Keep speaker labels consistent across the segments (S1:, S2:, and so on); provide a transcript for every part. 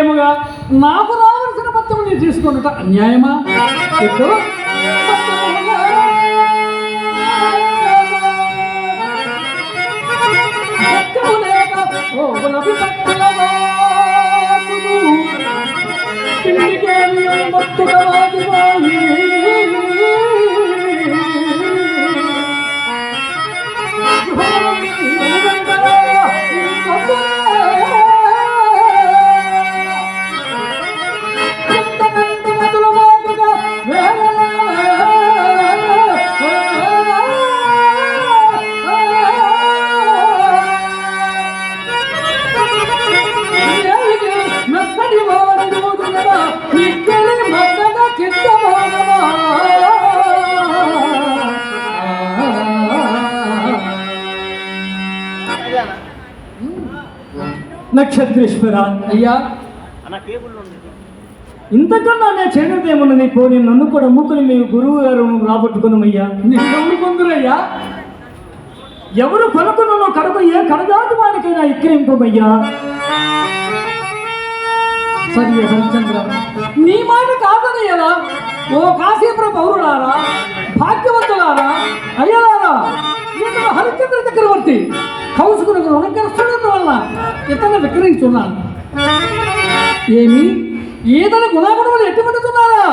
S1: న్యాయముగా నాకు రావాల్సిన పత్రము నేను తీసుకున్నట అన్యాయమా? ఇప్పుడు
S2: నక్షత్రేశ్వర
S1: అయ్యా,
S2: ఇంతకన్నా నేను చేయడదేమున్నది. పోనీ నన్ను కూడా అమ్ముకుని మీ గురువు గారు రాబట్టుకున్నామయ్యా.
S1: నిన్నెవరు కొందరయ్యా?
S2: ఎవరు కొనుక్కున్న కడుపు ఏ కడగాదు వానికైనా ఎక్కిరింపమయ్యా.
S1: సరే హరిచంద్ర, నీ మాట కాదని ఎలా? ఓ కాశీపుర పౌరులారా, భాగ్యవంతులారా, అయ్యలారా, ఇతను హరిచంద్ర చక్రవర్తి కౌసుకుని రుణగ్రస్తుడడం వల్ల ఇతను విక్రయించున్నాను. ఏమి ఈతని గుణాగుణములు ఎట్టుబడుతున్నారా?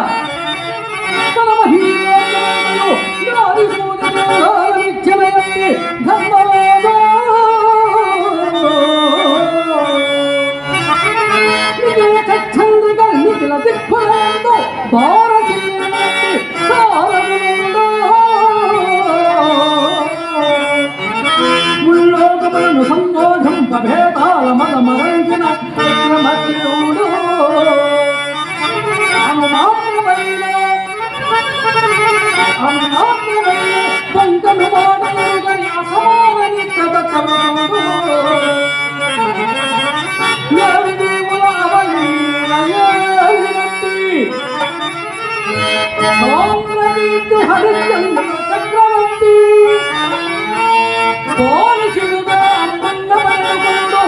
S1: తన చంద్రిగా నిఖిల దిక్కులందు ముల్లోకములను సంబోధం భేదాల మద మరణించిన చక్రమర్తియుడు పంకను మాటలుగని అసమానని కథ కరుడు దేవుల అవలీలయట్టి హరిచంద్ర చక్రవర్తి పోలిసుడుగా అన్నందమైనడు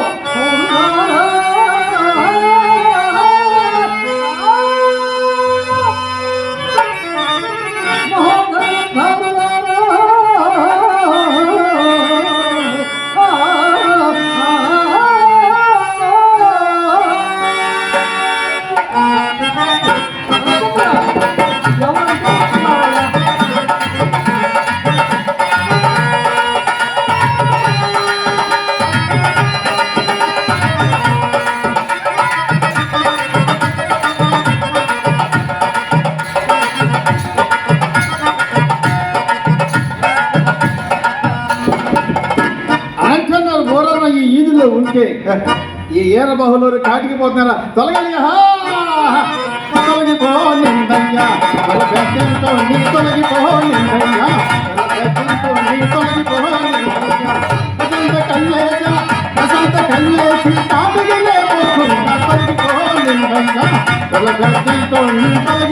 S3: ఉంటే ఈ ఏర బహుళూరు కాటికి పోతున్నారా? తొలగిపోనిందయ్యా తొలగిపోనిందయ్యా వసంత కన్యేసి కాటికిలే తొలగిపోనిందయ్యా తొలగిపోనిందయ్యా.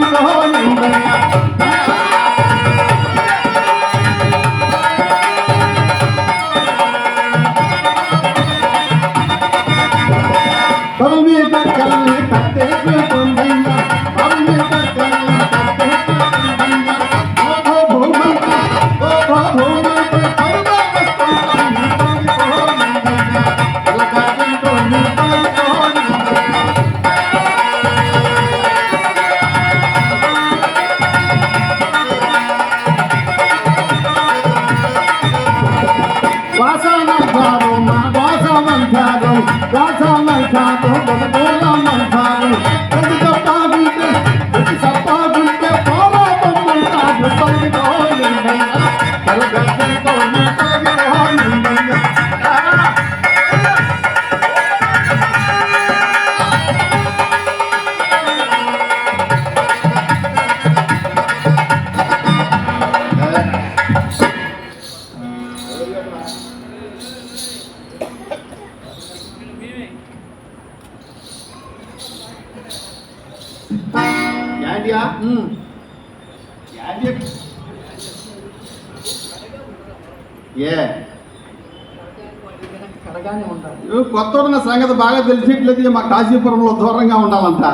S1: అలాగానే ఉండాలి.
S3: నువ్వు కొత్త ఉన్న సంగతి బాగా తెలిసేట్లేదు, మా కాశీపురంలో దూరంగా ఉండాలంట.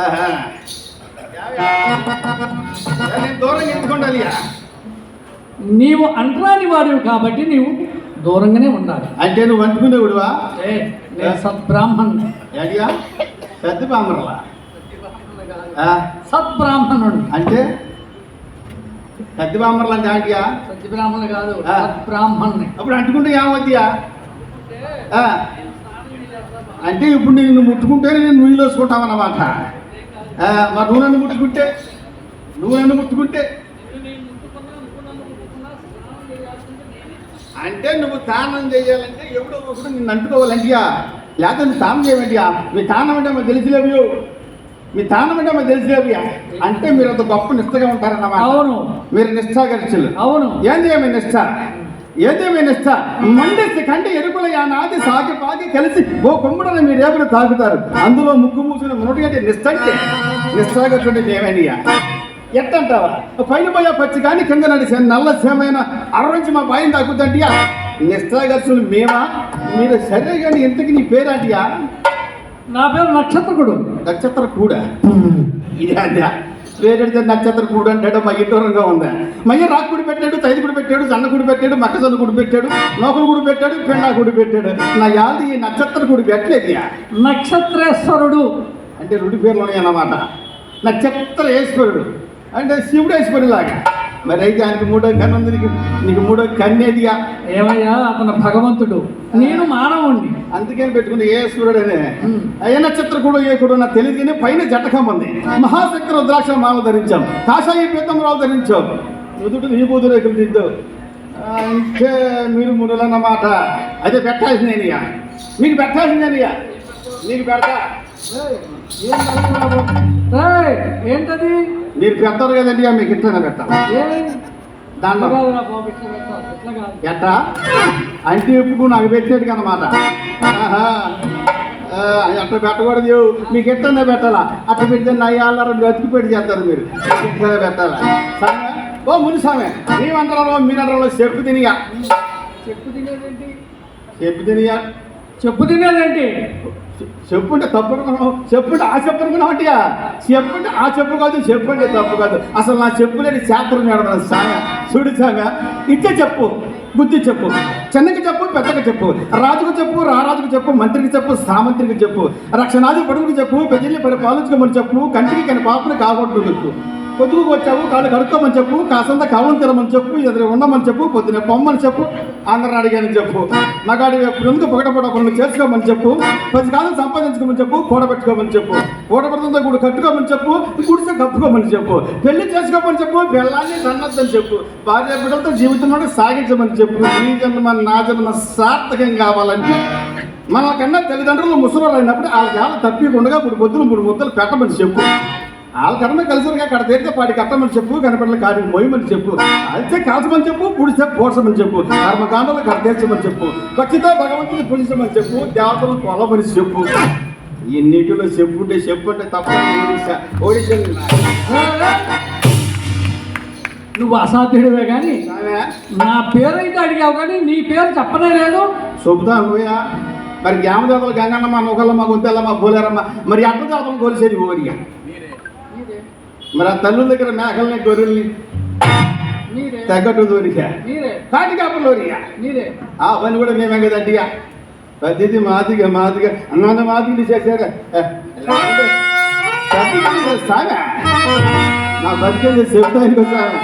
S3: ఆహా. నేను దూరంగా ఎందుకు ఉండాలి?
S1: నీవు అంటరాని వాడివి కాబట్టి నీవు దూరంగానే ఉండాలి.
S3: అంటే నువ్వు అంటుకునేవాడువా?
S1: నేను సద్బ్రాహ్మణ్.
S3: అడిగా పెద్ద బామర్లా
S1: సద్బ్రాహ్మణుడు
S3: అంటే పెద్ద బామర్లు అంటే ఆంటియా?
S1: సద్బ్రాహ్మణుడు కాదు, సద్బ్రాహ్మణ్ణి.
S3: అప్పుడు అంటుకుంటే ఏమవుతుందియా? అంటే ఇప్పుడు నేను ముట్టుకుంటేనే నేను నువ్వు వేసుకుంటామన్నమాట. మరి నువ్వు నన్ను ముట్టుకుంటే అంటే నువ్వు తానం చేయాలంటే ఎవడో ఒకడు నిన్ను అంటుకోవాలంటియా, లేకపోతే నువ్వు తానం చేయమంటియా? మీ తానం అంటే మాకు తెలిసిలేవు, మీ తానం అంటే మాకు తెలిసిలేవియా అంటే మీరు అంత గొప్ప నిష్టగా ఉంటారన్నమాట.
S1: అవును,
S3: మీరు నిష్ఠాగరిచులు. అవును. ఏందేమి నిష్ఠ? మండేసి కంటే ఎరుకుల యానాది సాగి పాగి కలిసి ఓ కొమ్ముడని మీ రేపులు తాగుతారు, అందులో ముక్కు మూసిన మునుటి అంటే నిష్ఠ అంటే నిష్ఠాగరిచుంటే ఏమైనా ఎట్టంటావా? పైన పోయా పచ్చి కానీ కింద నడిచే నల్ల సేమైన అరవించి మా బాయిని తాకుతుంటియా? నిష్ఠాగర్షులు మేమా? మీరు సరే కానీ ఇంతకి నీ పేరాంటియా?
S1: నా పేరు నక్షత్రకుడు.
S3: నక్షత్ర కూడా ఇది అంతే పేరెడితే నక్షత్ర కూడా అంటాడు. మా ఇంటూరంగా ఉందా? మయ్య రాకు గుడి పెట్టాడు, తైది గుడి పెట్టాడు, సన్న గుడి పెట్టాడు, మక్కసన్న గుడి పెట్టాడు, నౌకలు గుడి పెట్టాడు, పెన్నా గుడి పెట్టాడు. నా యాది ఈ నక్షత్ర గుడి పెట్టలేదు.
S1: నక్షత్రేశ్వరుడు
S3: అంటే రెండు పేర్లు ఉన్నాయన్నమాట. నక్షత్రేశ్వరుడు అంటే శివుడేశ్వరులాగా. మరి అయితే ఆయనకి మూడో కన్ను ఉంది, నీకు మూడో కన్నేదిగా? ఏమయ్యా, అతను భగవంతుడు, నేను మానవుణ్ణి, అందుకని పెట్టుకుని ఈశ్వరుడు అనే. ఏ నక్షత్ర కూడా ఏ కూడా నాకు తెలియదు కానీ పైన జటకం ఉంది. మహాశక్తి రుద్రాక్ష మాల ధరించాం, కాషాయ పీతంరావు ధరించాం, నుదుటి నీ బూదు రేకులు దిద్దు. ఇంకే మీరు మునులన్నమాట. అదే పెట్టాల్సిందేనియా, మీకు పెట్టాల్సిందేనియా, నీకు పెడతా.
S1: ఏంటది? మీరు
S3: పెడతారు కదండి, మీకు ఇట్లా పెట్టాలి. దాంట్లో ఎట్టా అంటే ఇప్పుడు నాకు పెట్టేది కన్నమాట. అట్లా పెట్టకూడదు, మీకు ఎట్లనే పెట్టాలా? అట్లా పెడితే నయ్యాలరు బతికి పెట్టి చేస్తారు, మీరు ఎట్లా పెట్టాలా? సామె ఓ ముని సామె, మేమంటారో మీరంటారో చెప్పు తినియా. చెప్పు తినేదేంటి? చెప్పుంటే తప్పు అనుకున్నావు, చెప్పుంటే ఆ చెప్పు అనుకున్నావు అంటియా? చెప్పుంటే ఆ చెప్పు కాదు, చెప్పుంటే తప్పు కాదు. అసలు నా చెప్పులేని శాస్త్రం నేడతాను. సామె చూడు సామె, ఇచ్చే చెప్పు, బుద్ధి చెప్పు, చిన్నకి చెప్పు, పెద్దకి చెప్పు, రాజుకు చెప్పు, రారాజుకు చెప్పు, మంత్రికి చెప్పు, సామంత్రికి చెప్పు, రక్షణాది పడుగుకు చెప్పు, పెద్దల్ని పరిపాలించుకోమని చెప్పు, కంటికి కని పాపని కాకూడదు చెప్పు, పొద్దుకు వచ్చావు కాళ్ళు కడుక్కోమని చెప్పు, కాసంత కావం తినమని చెప్పు, ఎదురు ఉండమని చెప్పు, పొద్దున పొమ్మని చెప్పు, అందరిని అడిగానని చెప్పు, మగాడి ఎందుకు పొగడపడ పనులు చేసుకోమని చెప్పు, 10 కాలం సంపాదించుకోమని చెప్పు, కూడబెట్టుకోమని చెప్పు, కూడబెడుతుందో గుడి కట్టుకోమని చెప్పు, గుడిసె కప్పుకోమని చెప్పు, పెళ్లి చేసుకోమని చెప్పు, పెళ్ళాన్ని సన్నద్దని చెప్పు, భార్య బిడ్డలతో జీవితం అంటే సాగించమని చెప్పు. ఈ జన్మ నా జన్మ సార్థకం కావాలంటే మనకన్నా తల్లిదండ్రులు ముసలు అయినప్పుడు వాళ్ళ తప్పికుండా 3 పొద్దులు 3 ముద్దలు పెట్టమని చెప్పు. వాళ్ళ కర్మ కలిసిగా అక్కడ తీరితే పాటి కట్టమని చెప్పు, కనపడల కాడికి మోయమని చెప్పు, అయితే కాల్చమని చెప్పు, పుడిస్తే పోడ్చమని చెప్పు, కర్మకాండలు కడతీర్చమని చెప్పు, ఖచ్చితంగా భగవంతుని పూజించమని చెప్పు, దేవతలు కొలమని చెప్పు. ఎన్నిటిలో చెప్పుంటే చెప్పుంటే తప్ప ఒడిశా
S1: నువ్వు అసాధ్యుడివే కానీ నా పేరు అయితే అడిగావు కానీ నీ పేరు చెప్పనే లేదు.
S3: చెబుతా నువ్వయా? మరి గ్రామదేవతలు గంగన్నమ్మ, నొకల్లమ్మ, గుంతెల్లమ్మ, పోలేరమ్మ, మరి అట్ల దేవతలు కొలిసేది ఓరిగా. మరి ఆ తల్లుల దగ్గర మేకల్ని గొర్రెల్ని తగ్గట్టు దోరిగా, కాటి కాపులు ఓరిగా, ఆ పని కూడా మేమే కదండి. పద్ధతి మాదిగా అన్నాన్న మాదిగా చేశారు. సాగా నా బతికేది చెప్తానికి సాగా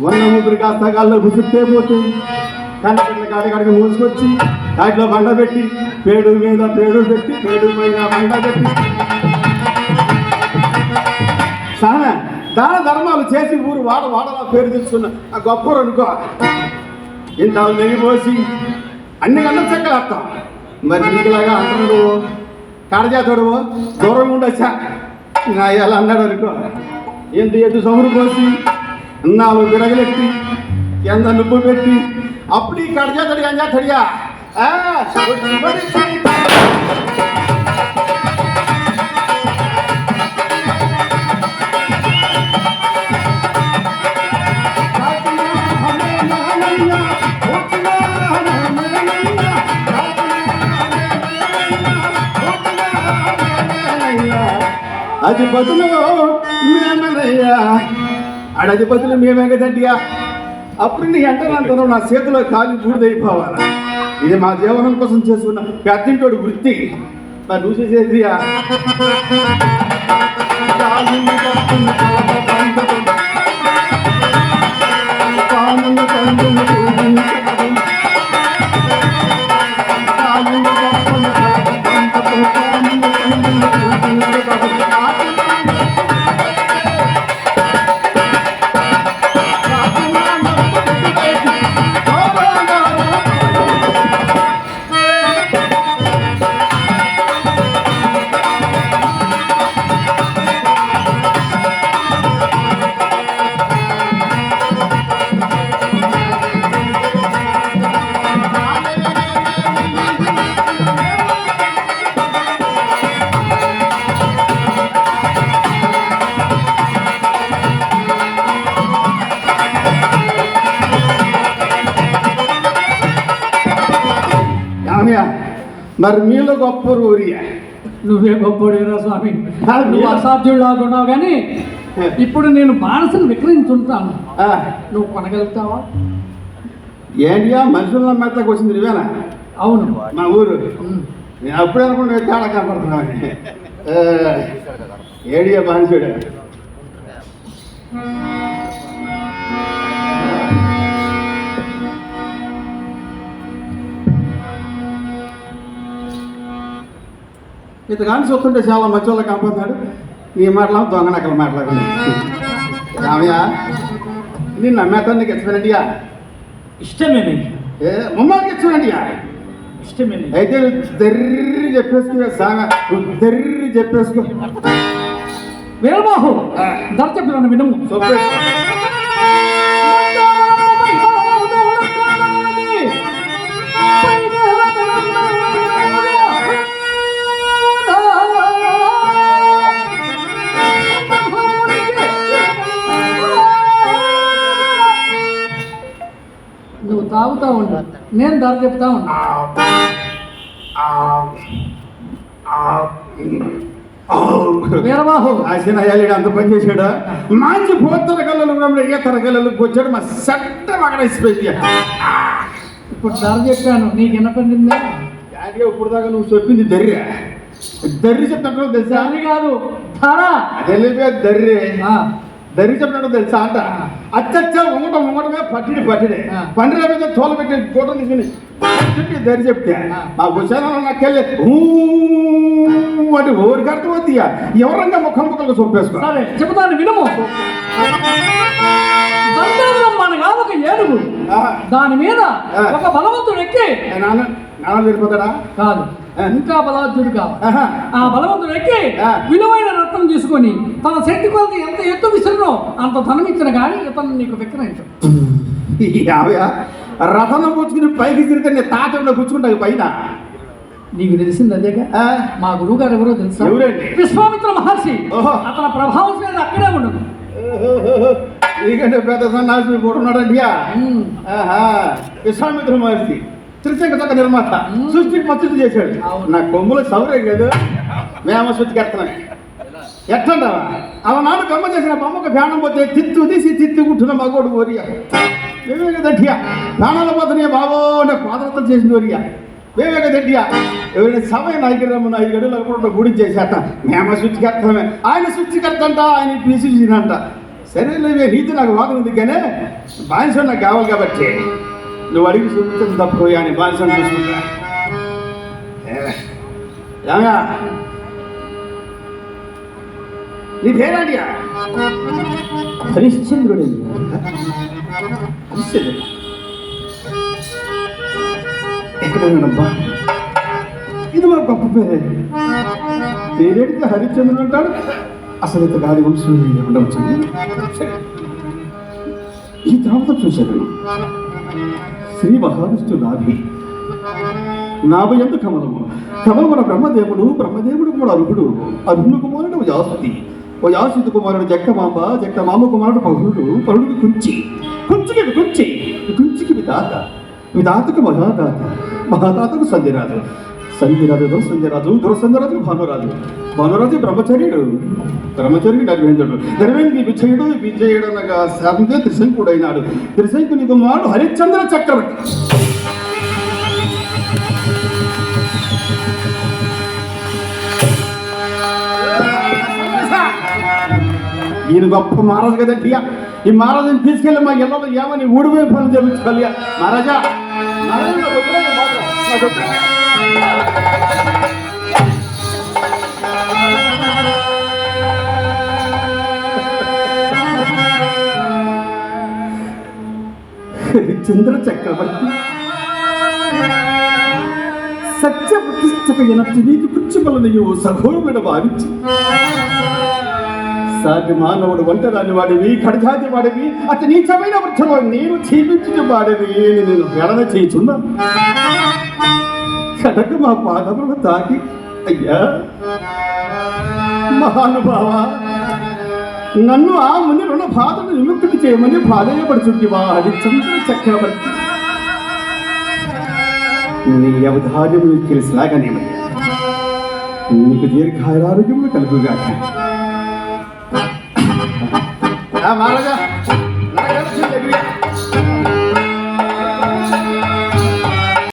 S3: వన్న ఊపిరి కాస్త గాల్లో గుర్తుతే పోతే కన్నెల కాడికాడికి మూసుకొచ్చి దాంట్లో బండ పెట్టి పేడు మీద పేడు పెట్టి పేడు మీద బండ పెట్టి చాలా దాన ధర్మాలు చేసి ఊరు వాడలా పేరు తెలుసుకున్న ఆ గొప్పరు అనుకో ఇంత నెగిపోసి అన్ని గంటలు చెక్కలేస్తాం మరి నీకులాగా అంటున్నాడు కడజాతడు దూరం ఉండొచ్చా నా ఎలా అన్నాడు అనుకో ఎంత ఎద్దు సమురు పోసి నాలుగు విరగలెట్టి ఎంత నువ్వు పెట్టి అప్పుడు ఈ కడజాతడి అని చేస్తాడిగా అది బదులు మేమనయ్యా అడది బదులు మేమే కదండియా అప్పుడు నీ అంటారు నా చేతిలో కాలి బూడిదైపోవాలా ఇది మా జీవనం కోసం చేసుకున్న పెద్దంటోడు వృత్తి మరి నువ్వు చేసేదియా మరి మీలో గొప్ప ఊరియా
S1: నువ్వే గొప్పడిరా స్వామి నువ్వు అసాధ్యుడు లాగున్నావు కానీ ఇప్పుడు నేను బాణసను విక్రయించుంటాను నువ్వు కొనగలుగుతావా
S3: ఏంటియా మనుషుల మెత్తకు వచ్చింది నువ్వేనా
S1: అవును
S3: మా ఊరు నేను అప్పుడే అనుకుంటే తేడా కనపడుతున్నాను ఏడియా బానిసుడు ఇంత కానీ చూస్తుంటే చాలా మంచి వాళ్ళకి కనపడుతున్నాడు నీ మాటలా దొంగ నక్కల మాట్లాడుతుంది రామయ్య నేను నమ్మేతాను నీకు ఇష్టమేనండియా
S2: ఇష్టమేనండి
S3: ముమ్మాడికి ఇష్టమేనండియా
S2: ఇష్టమేనండి
S3: అయితే దర్రి చెప్పేసుకో సాగా దర్రి చెప్పేసుకో
S1: వీరబాహు ధర చెప్పిన వినము నువ్వు తాగుతా ఉండు నేను ధర చెప్తా ఉన్నా వీరబాహు
S3: అయ్యాడు అంత పని చేశాడు మంచి పోతల కళ్ళలు ఏ తరగలలు వచ్చాడు మా సట్ట అక్కడ ఇసిపోయింది
S1: ఇప్పుడు ధర చెప్పాను నీకు వినపడిందా
S3: ఇప్పుడు దాకా నువ్వు చెప్పింది దర్రి దర్రి చెప్తాడు తెలుసా
S1: అది కాదు ధర
S3: అదే దర్రి దర్రి చెప్పినట్టు తెలుసా అంట అచ్చచ్చా ఉంగటమే పట్టిడే పండిన మీద తోల పెట్టి ఫోటో తీసుకుని దర్రి చెప్తే మా భుజాన నాకెళ్ళి అంటే ఊరికి అర్థమవుతుంది ఎవరన్నా ముఖం ముఖంగా చంపేసుకో
S1: సరే చెబుతాను వినము మన ఒక ఏనుగు దాని మీద ఒక బలవంతుడు ఎక్కి
S3: నాన్న వెళ్ళిపోతాడా
S1: కాదు ఇంకా బలవంతుడు కావాలి ఆ బలవంతుడు ఎక్కి విలువైన రత్నం తీసుకొని తన శక్తి కొలత ఎంత ఎత్తు విసిరినో అంత ధనం ఇచ్చిన కానీ ఇతను నీకు విక్రయించు
S3: రథనం పుచ్చుకుని పైకి తిరిగితే తాతంలో పుచ్చుకుంటాయి పైన
S1: నీకు తెలిసింది అదేగా
S3: ఆ,
S1: మా గురువు గారు ఎవరో తెలుసా?
S3: ఎవరండి?
S1: విశ్వామిత్ర మహర్షి.
S3: ఓహో.
S1: అతని ప్రభావం మీద అక్కడే ఉండదు.
S3: నీకంటే పెద్ద సన్నాసి కూడా ఉన్నాడండి
S1: ఉమ్.
S3: విశ్వామిత్ర మహర్షి త్రిశంక చక్క నిర్మాత సృష్టికి మద్దతు చేశాడు.
S1: అవును.
S3: నా కొమ్ముల సౌర్యం కదా మేమ సృష్టికి ఎత్తనాయి ఎట్లంటావా అవనాడు కమ్మ చేసిన బొమ్మకు ప్రాణం పోతే తిత్తు తీసి తిత్తి కుట్టిన మగోడు ఓరియా మేమే కదట్టియా ప్రాణాలు పోతున్నాయి బాబో అంటే పాదరత్నం చేసింది ఓరియా మేమే కదట్టియా ఎవరైనా సమయం నాయకురమ్మ 5 గడులు అనుకుంటా గుడి చేసేట మేమ సృష్టికర్తమే ఆయన సృష్టికర్త అంట ఆయన పీసినంట సరేలేవే నీతి నాకు వాదన ఉంది కానీ బానిస నాకు కావాలి కాబట్టి నువ్వు అడిగి చూపించడం తప్పు ఆయన బానిసను చూసుకుంటా ఏమయ్యా నీ పేరాడియా
S2: హరిశ్చంద్రుడు.
S3: ఎక్కడబ్బా ఇది మా గొప్ప పేరే పేరేడితే హరిశ్చంద్రుడు అంటాడు. అసలు ఇంత గాలి వంశం ఉండవచ్చు. ఈ తర్వాత చూశాను శ్రీ మహావిష్ణు నాభి ఎందు కమలము కమలమున బ్రహ్మదేవుడు కూడా అర్హుడు కుమారుడు యాసుతి కుమారుడు జక్కమాంబ కుమారుడు పరుడుకి కుంచికి విధాతకు మహాదాతకు సంధ్యరాజు దురసంధ్యరాజు భానురాజు బ్రహ్మచర్యుడు ధర్మేంద్రుడు విజయుడు అనగా శాంతే త్రిశంకుడైనాడు. త్రిశంకుని కుమారుడు హరిశ్చంద్ర చక్రవర్తి. ఈయన గొప్ప మహారాజు కదండి. ఈ మహారాజుని తీసుకెళ్ళి మా ఇళ్ళలో ఏమని ఊడిపోయి పనులు చేయించుకోవాలి. మహారాజా చంద్ర చక్రవర్తి సత్య ప్రతిష్టకైన నీకు పుచ్చుమలనియు సఘోరమైన భావించి సాటి మానవుడు ఒంటరాని వాడివి ఖడ్గాది వాడివి అతి నీచమైన వృక్షలో నేను జీవించిన వాడివి నేను గణన చేయుచున్నా కనుక మా పాదములను తాకి అయ్యా మహానుభావ నన్ను ఆ ముని రుణ బాధను విముక్తులు చేయమని బాధయపడుచుంటివా హరిశ్చంద్ర చక్రవర్తి. నీ అవధార్యం నీకు తెలిసిలాగానేమయ్యా నీకు దీర్ఘారోగ్యములు కలుగుగాక. మహారాజా